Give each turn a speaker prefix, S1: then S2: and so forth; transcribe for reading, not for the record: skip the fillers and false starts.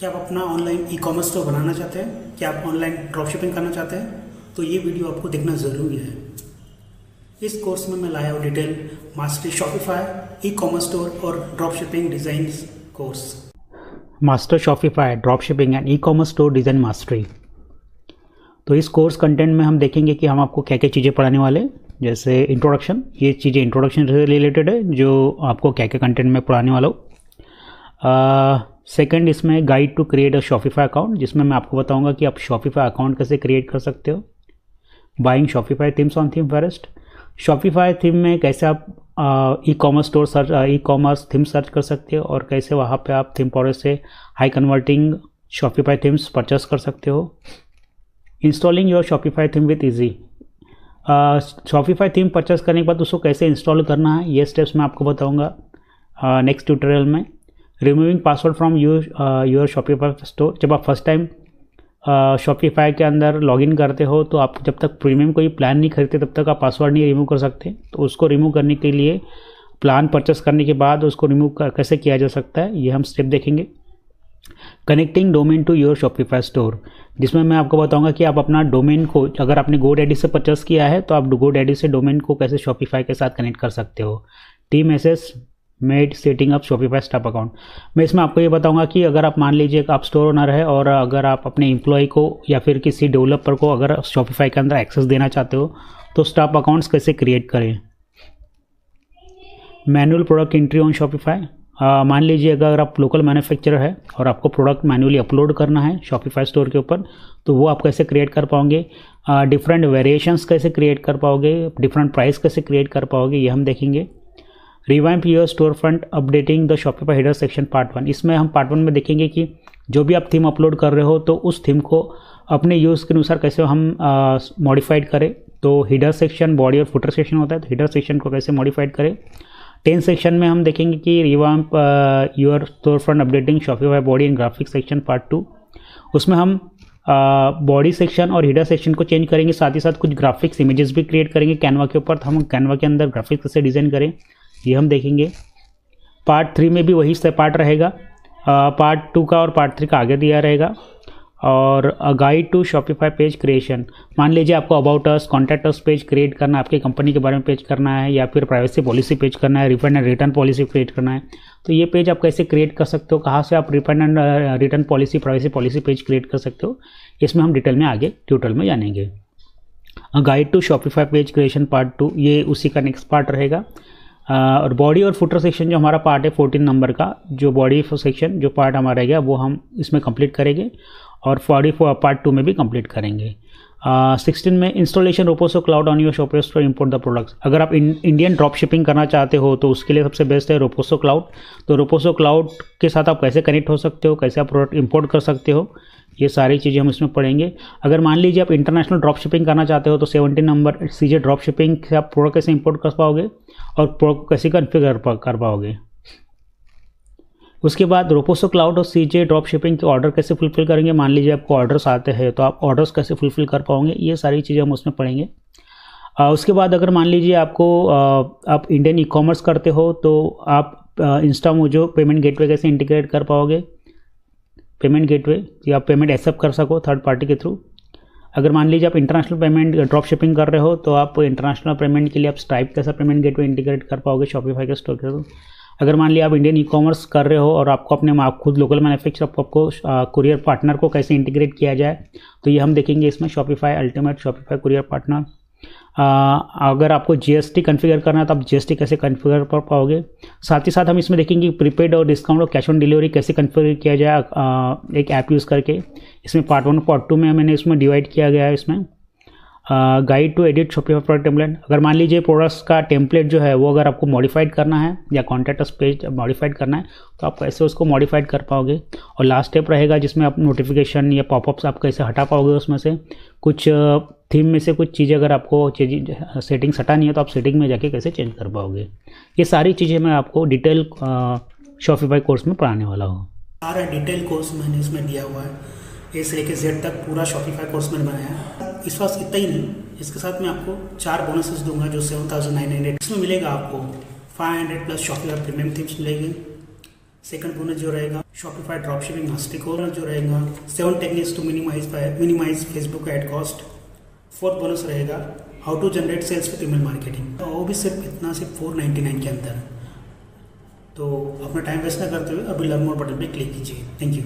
S1: क्या आप अपना ऑनलाइन ई कॉमर्स स्टोर बनाना चाहते हैं? क्या आप ऑनलाइन ड्रॉप शिपिंग करना चाहते हैं? तो ये वीडियो आपको देखना ज़रूरी है। इस कोर्स में मैं लाया हूँ detail mastery Shopify e commerce store और drop shipping design course.
S2: Master Shopify drop shipping and e commerce store design mastery. तो इस कोर्स कंटेंट में हम देखेंगे कि हम आपको क्या क्या चीज़ें पढ़ाने वाले, जैसे इंट्रोडक्शन, ये चीज़ें इंट्रोडक्शन से रिलेटेड है जो आपको क्या क्या कंटेंट में पढ़ाने वाला हूँ। सेकंड, इसमें guide to create a Shopify account, जिसमें मैं आपको बताऊंगा कि आप शॉपिफाई अकाउंट कैसे क्रिएट कर सकते हो। Buying Shopify themes on theme forest, Shopify theme में कैसे आप ई commerce store search, e commerce theme search कर सकते हो और कैसे वहाँ पे आप थीम फॉरेस्ट से high converting Shopify themes purchase कर सकते हो। Installing your Shopify theme with easy, Shopify theme purchase करने के बाद उसको कैसे इंस्टॉल करना है, ये स्टेप्स मैं आपको बताऊँगा नेक्स्ट ट्यूटोरियल में। Removing password from your Shopify store, जब आप फर्स्ट टाइम शॉपिफाई के अंदर लॉगिन करते हो तो आप जब तक प्रीमियम कोई प्लान नहीं खरीदते तब तक आप पासवर्ड नहीं रिमूव कर सकते। तो उसको रिमूव करने के लिए प्लान परचेस करने के बाद उसको रिमूव कैसे किया जा सकता है, ये हम स्टेप देखेंगे। Connecting domain to your Shopify store, जिसमें मैं आपको बताऊंगा कि आप अपना डोमेन को, अगर आपने GoDaddy से परचेस किया है तो आप GoDaddy से डोमेन को कैसे शॉपिफाई के साथ कनेक्ट कर सकते हो। Team access made setting up Shopify staff account, मैं इसमें आपको ये बताऊंगा कि अगर आप मान लीजिए आप स्टोर ओनर है और अगर आप अपने एम्प्लॉय को या फिर किसी डेवलपर को अगर शॉपिफाई के अंदर एक्सेस देना चाहते हो तो स्टाफ अकाउंट्स कैसे क्रिएट करें। Manual product entry on Shopify, मान लीजिए अगर आप लोकल मैन्युफैक्चरर है और आपको प्रोडक्ट मैनुअली अपलोड करना है शॉपिफाई स्टोर के ऊपर तो वो आप कैसे क्रिएट कर पाओगे। डिफरेंट वेरिएशंस कैसे क्रिएट कर पाओगे, डिफरेंट प्राइस कैसे क्रिएट कर पाओगे, ये हम देखेंगे। Revamp your store front updating the Shopify header section part 1, इसमें हम पार्ट 1 में देखेंगे कि जो भी आप थीम अपलोड कर रहे हो तो उस थीम को अपने यूज़ के अनुसार कैसे हम मॉडिफाइड करें। तो हेडर सेक्शन, बॉडी और फुटर सेक्शन होता है, तो हेडर सेक्शन को कैसे मॉडिफाइड करें। 10 सेक्शन में हम देखेंगे कि revamp your store front updating Shopify body and graphic section part 2, उसमें हम बॉडी सेक्शन और हेडर सेक्शन को चेंज करेंगे, साथ ही साथ कुछ ग्राफिक्स इमेजेस भी क्रिएट करेंगे कैनवा के ऊपर। तो हम कैनवा के अंदर ग्राफिक्स कैसे डिज़ाइन करें ये हम देखेंगे। पार्ट 3 में भी वही से पार्ट रहेगा, पार्ट 2 का और पार्ट 3 का आगे दिया रहेगा। और guide to Shopify page creation, मान लीजिए आपको about us, contact us page create करना है, आपकी कंपनी के बारे में पेज करना है या फिर प्राइवेसी पॉलिसी पेज करना है, refund and return policy create करना है, तो ये पेज आप कैसे क्रिएट कर सकते हो, कहाँ से आप refund and return policy, privacy policy page create कर सकते हो, इसमें हम डिटेल में आगे ट्यूटोरियल में जानेंगे। Guide to Shopify page creation part 2, ये उसी का नेक्स्ट पार्ट रहेगा। और बॉडी और फुटर सेक्शन जो हमारा पार्ट है 14 नंबर का, जो बॉडी सेक्शन जो पार्ट हमारा रहेगा वो हम इसमें कंप्लीट करेंगे और बॉडी पार्ट 2 में भी कंप्लीट करेंगे। 16 में installation Roposo cloud on your Shopify store import the products, अगर आप इंडियन ड्रॉप शिपिंग करना चाहते हो तो उसके लिए सबसे बेस्ट है रोपोसो क्लाउड। तो रोपोसो क्लाउड के साथ आप कैसे कनेक्ट हो सकते हो, कैसे आप प्रोडक्ट इंपोर्ट कर सकते हो, ये सारी चीज़ें हम इसमें पढ़ेंगे। अगर मान लीजिए आप इंटरनेशनल ड्रॉप शिपिंग करना चाहते हो तो 17 नंबर CJ ड्रॉप शिपिंग से आप प्रोडक्ट कैसे इंपोर्ट कर पाओगे और प्रोडक्ट कैसे कॉन्फ़िगर कर पाओगे। उसके बाद रोपोसो क्लाउड और CJ ड्रॉप शिपिंग के ऑर्डर कैसे फुलफिल करेंगे, मान लीजिए आपको ऑर्डर्स आते हैं तो आप ऑर्डर्स कैसे फुलफिल कर पाओगे, ये सारी चीज़ें हम उसमें पढ़ेंगे। उसके बाद अगर मान लीजिए आपको आप इंडियन ई कॉमर्स करते हो तो आप इंस्टामोजो पेमेंट गेटवे कैसे इंटीग्रेट कर पाओगे, पेमेंट गेटवे या पेमेंट एक्सेप्ट कर सको थर्ड पार्टी के थ्रू। अगर मान लीजिए आप इंटरनेशनल पेमेंट ड्रॉप शिपिंग कर रहे हो तो आप इंटरनेशनल पेमेंट के लिए आप स्ट्राइप कैसा पेमेंट गेटवे इंटीग्रेट कर पाओगे शॉपिफाई के स्टोर के थ्रू। अगर मान लिया आप इंडियन ई कॉमर्स कर रहे हो और आपको अपने आप खुद लोकल मैन्युफैक्चर आपको कुरियर पार्टनर को कैसे इंटीग्रेट किया जाए तो ये हम देखेंगे इसमें, Shopify ultimate, Shopify courier partner. अगर आपको GST कॉन्फ़िगर करना है तो आप GST कैसे कॉन्फ़िगर कर पाओगे। साथ ही साथ हम इसमें देखेंगे प्रीपेड और डिस्काउंट और कैश ऑन डिलीवरी कैसे कॉन्फ़िगर किया जाए एक ऐप यूज़ करके। इसमें पार्ट 1 पार्ट 2 में मैंने इसमें डिवाइड किया गया है। इसमें guide to edit Shopify product template, अगर मान लीजिए प्रोडक्ट्स का टेम्पलेट जो है वो अगर आपको मॉडिफाइड करना है या कॉन्टैक्ट अस पेज मॉडिफाइड करना है तो आप कैसे उसको मॉडिफाइड कर पाओगे। और लास्ट स्टेप रहेगा जिसमें आप नोटिफिकेशन या पॉपअप्स आप कैसे हटा पाओगे, उसमें से कुछ थीम में से कुछ चीज़ें अगर आपको सेटिंग्स हटानी है तो आप सेटिंग में जाके कैसे चेंज कर पाओगे। ये सारी चीज़ें मैं आपको डिटेल शॉपिफाई कोर्स में पढ़ाने वाला हूँ।
S1: सारा डिटेल कोर्स मैंने इसमें दिया हुआ है, ए से लेकर Z तक पूरा शॉपिफाई कोर्स मैंने बनाया है। इस बार इतना ही नहीं, इसके साथ मैं आपको 4 बोनसेस दूंगा जो 7,900, इसमें मिलेगा आपको 500 प्लस शॉपिफाई प्रीमियम थीम्स मिलेगी, सेकंड बोनस जो रहेगा Shopify drop shipping mastery course जो रहेगा 7 techniques to minimize Facebook ad cost. Fourth bonus रहेगा how to generate sales with email marketing. तो वो भी सिर्फ 499 के अंदर। तो अपना टाइम वेस्ट ना करते हुए अभी लर्न मोर बटन पे क्लिक कीजिए। Thank you.